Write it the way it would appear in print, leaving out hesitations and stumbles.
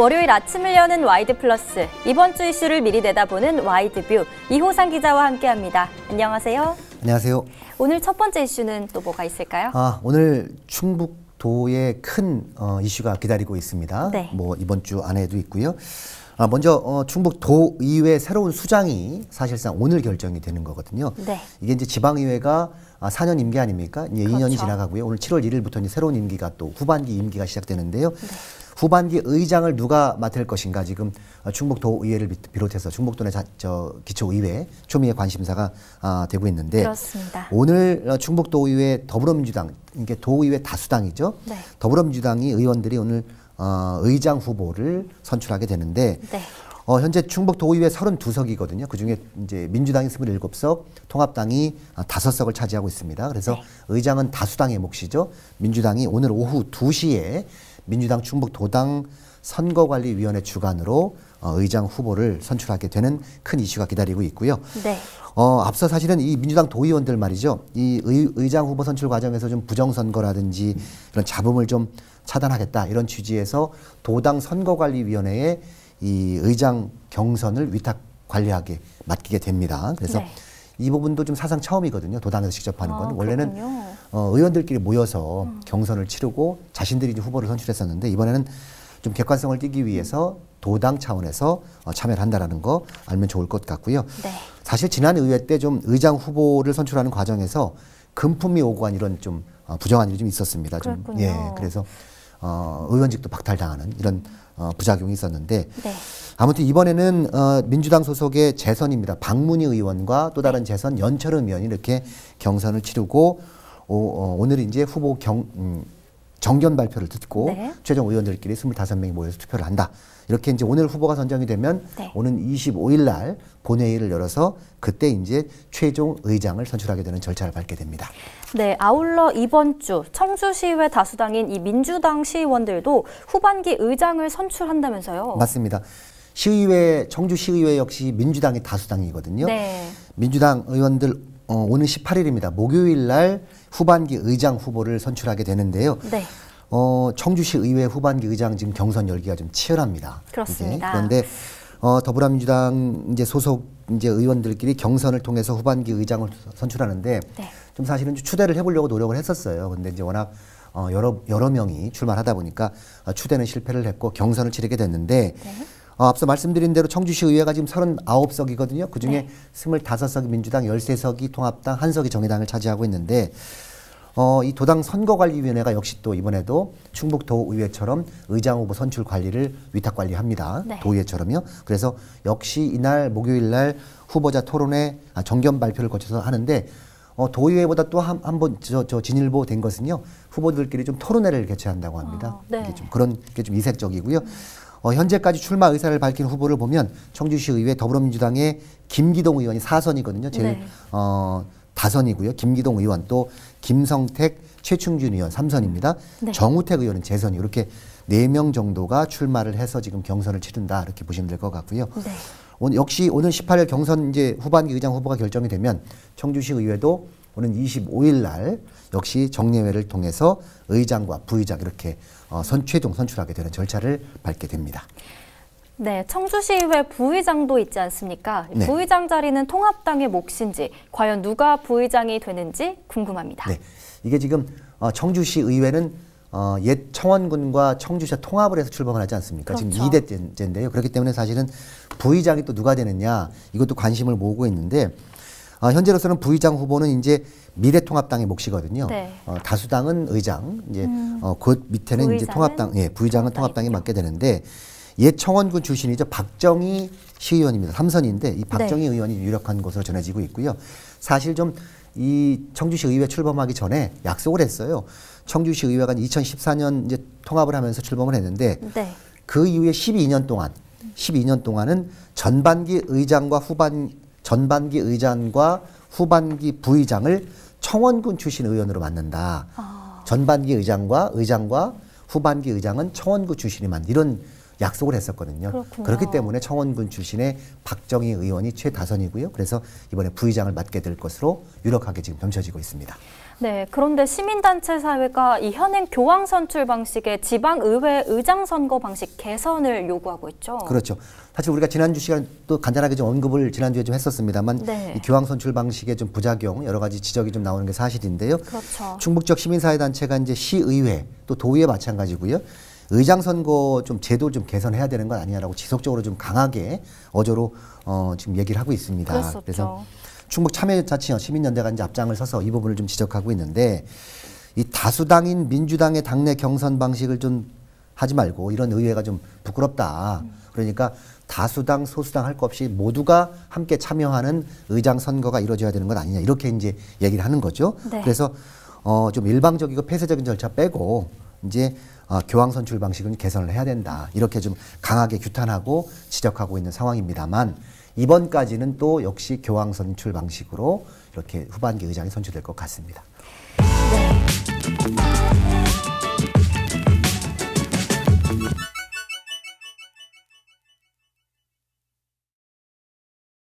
월요일 아침을 여는 와이드 플러스, 이번 주 이슈를 미리 내다보는 와이드뷰, 이호상 기자와 함께합니다. 안녕하세요. 안녕하세요. 오늘 첫 번째 이슈는 또 뭐가 있을까요? 오늘 충북도에 큰 이슈가 기다리고 있습니다. 네. 뭐 이번 주 안에도 있고요. 먼저 충북도의회 새로운 수장이 사실상 오늘 결정이 되는 거거든요. 네. 이게 이제 지방의회가 4년 임기 아닙니까? 이제 그렇죠. 2년이 지나가고요. 오늘 7월 1일부터 이제 새로운 임기가 또 후반기 임기가 시작되는데요. 네. 후반기 의장을 누가 맡을 것인가 지금 충북도의회를 비롯해서 충북도 내 기초의회 초미의 관심사가 되고 있는데 그렇습니다. 오늘 충북도의회 더불어민주당, 이게 도의회 다수당이죠. 네. 더불어민주당이 의원들이 오늘 의장 후보를 선출하게 되는데 네. 현재 충북도의회 32석이거든요. 그중에 이제 민주당이 27석, 통합당이 5석을 차지하고 있습니다. 그래서 네. 의장은 다수당의 몫이죠. 민주당이 오늘 오후 2시에 민주당 충북도당 선거관리위원회 주관으로 의장 후보를 선출하게 되는 큰 이슈가 기다리고 있고요. 네. 앞서 사실은 이 민주당 도의원들 말이죠. 이 의장 후보 선출 과정에서 좀 부정선거라든지 이런 잡음을 좀 차단하겠다 이런 취지에서 도당 선거관리위원회에 이 의장 경선을 위탁 관리하게 맡기게 됩니다. 그래서 네. 이 부분도 좀 사상 처음이거든요. 도당에서 직접 하는 건. 원래는 의원들끼리 모여서 경선을 치르고 자신들이 이제 후보를 선출했었는데 이번에는 좀 객관성을 띠기 위해서 도당 차원에서 참여를 한다라는 거 알면 좋을 것 같고요. 네. 사실 지난 의회 때 좀 의장 후보를 선출하는 과정에서 금품이 오고 한 이런 좀 부정한 일이 좀 있었습니다. 좀, 예, 그래서 의원직도 박탈당하는 이런 부작용이 있었는데 네. 아무튼 이번에는 민주당 소속의 재선입니다. 박문희 의원과 또 다른 재선 연철은 의원이 이렇게 경선을 치르고 오늘 이제 후보 정견 발표를 듣고 네. 최종 의원들끼리 25명이 모여서 투표를 한다. 이렇게 이제 오늘 후보가 선정이 되면 네. 오는 25일 날 본회의를 열어서 그때 이제 최종 의장을 선출하게 되는 절차를 밟게 됩니다. 네, 아울러 이번 주 청주시의회 다수당인 이 민주당 시의원들도 후반기 의장을 선출한다면서요? 맞습니다. 시의회, 청주시의회 역시 민주당이 다수당이거든요. 네. 민주당 의원들 오는 18일입니다. 목요일 날 후반기 의장 후보를 선출하게 되는데요. 네. 청주시 의회 후반기 의장 지금 경선 열기가 좀 치열합니다. 그렇습니다. 그런데 더불어민주당 이제 소속 이제 의원들끼리 경선을 통해서 후반기 의장을 선출하는데 네. 좀 사실은 추대를 해보려고 노력을 했었어요. 그런데 이제 워낙 여러 명이 출마하다 보니까 추대는 실패를 했고 경선을 치르게 됐는데. 네. 앞서 말씀드린 대로 청주시 의회가 지금 39석이거든요. 그중에 네. 25석이 민주당, 13석이 통합당, 1석이 정의당을 차지하고 있는데 이 도당 선거관리위원회가 역시 또 이번에도 충북도의회처럼 의장 후보 선출 관리를 위탁 관리합니다. 네. 도의회처럼요. 그래서 역시 이날 목요일 날 후보자 토론회 정견 발표를 거쳐서 하는데 도의회보다 또 한 번 진일보 된 것은요. 후보들끼리 좀 토론회를 개최한다고 합니다. 네. 이게 좀 그런 게 좀 이색적이고요. 현재까지 출마 의사를 밝힌 후보를 보면 청주시 의회 더불어민주당의 김기동 의원이 4선이거든요. 제일 네. 다선이고요. 김기동 의원 또 김성택, 최충준 의원 3선입니다. 네. 정우택 의원은 재선이 이렇게 4명 정도가 출마를 해서 지금 경선을 치른다 이렇게 보시면 될 것 같고요. 네. 역시 오늘 18일 경선 이제 후반기 의장 후보가 결정이 되면 청주시 의회도 오는 25일 날 역시 정례회를 통해서 의장과 부의장 이렇게 최종 선출하게 되는 절차를 밟게 됩니다. 네, 청주시의회 부의장도 있지 않습니까? 네. 부의장 자리는 통합당의 몫인지 과연 누가 부의장이 되는지 궁금합니다. 네, 이게 지금 청주시의회는 옛 청원군과 청주시와 통합을 해서 출범을 하지 않습니까? 그렇죠. 지금 2대째인데요. 그렇기 때문에 사실은 부의장이 또 누가 되느냐 이것도 관심을 모으고 있는데 현재로서는 부의장 후보는 이제 미래통합당의 몫이거든요. 네. 다수당은 의장, 이제 그 밑에는 이제 통합당, 예, 부의장은 통합당이 맡게 되는데 옛 청원군 출신이죠. 박정희 시의원입니다. 3선인데 이 박정희 네. 의원이 유력한 것으로 전해지고 있고요. 사실 좀 이 청주시 의회 출범하기 전에 약속을 했어요. 청주시 의회가 2014년 이제 통합을 하면서 출범을 했는데 네. 그 이후에 12년 동안은 전반기 의장과 후반기 부의장을 청원군 출신 의원으로 맡는다. 전반기 의장과 후반기 의장은 청원군 출신이 맡는 이런 약속을 했었거든요. 그렇군요. 그렇기 때문에 청원군 출신의 박정희 의원이 최다선이고요. 그래서 이번에 부의장을 맡게 될 것으로 유력하게 지금 점쳐지고 있습니다. 네, 그런데 시민단체 사회가 이 현행 교황 선출 방식의 지방의회 의장 선거 방식 개선을 요구하고 있죠. 그렇죠. 사실 우리가 지난주 시간 또 간단하게 좀 언급을 지난주에 좀 했었습니다만 네. 이 교황 선출 방식의 좀 부작용 여러 가지 지적이 좀 나오는 게 사실인데요. 그렇죠. 충북 지역 시민사회단체가 이제 시의회 또 도의회 마찬가지고요. 의장 선거 좀 제도 좀 개선해야 되는 건 아니냐라고 지속적으로 좀 강하게 어조로 지금 얘기를 하고 있습니다. 그랬었죠. 그래서 충북 참여자치 시민연대가 이제 앞장을 서서 이 부분을 좀 지적하고 있는데 이 다수당인 민주당의 당내 경선 방식을 좀 하지 말고 이런 의회가 좀 부끄럽다. 그러니까 다수당, 소수당 할 것 없이 모두가 함께 참여하는 의장 선거가 이루어져야 되는 것 아니냐 이렇게 이제 얘기를 하는 거죠. 네. 그래서 좀 일방적이고 폐쇄적인 절차 빼고 이제 교황 선출 방식은 개선을 해야 된다. 이렇게 좀 강하게 규탄하고 지적하고 있는 상황입니다만 이번까지는 또 역시 교황 선출 방식으로 이렇게 후반기 의장이 선출될 것 같습니다. 네.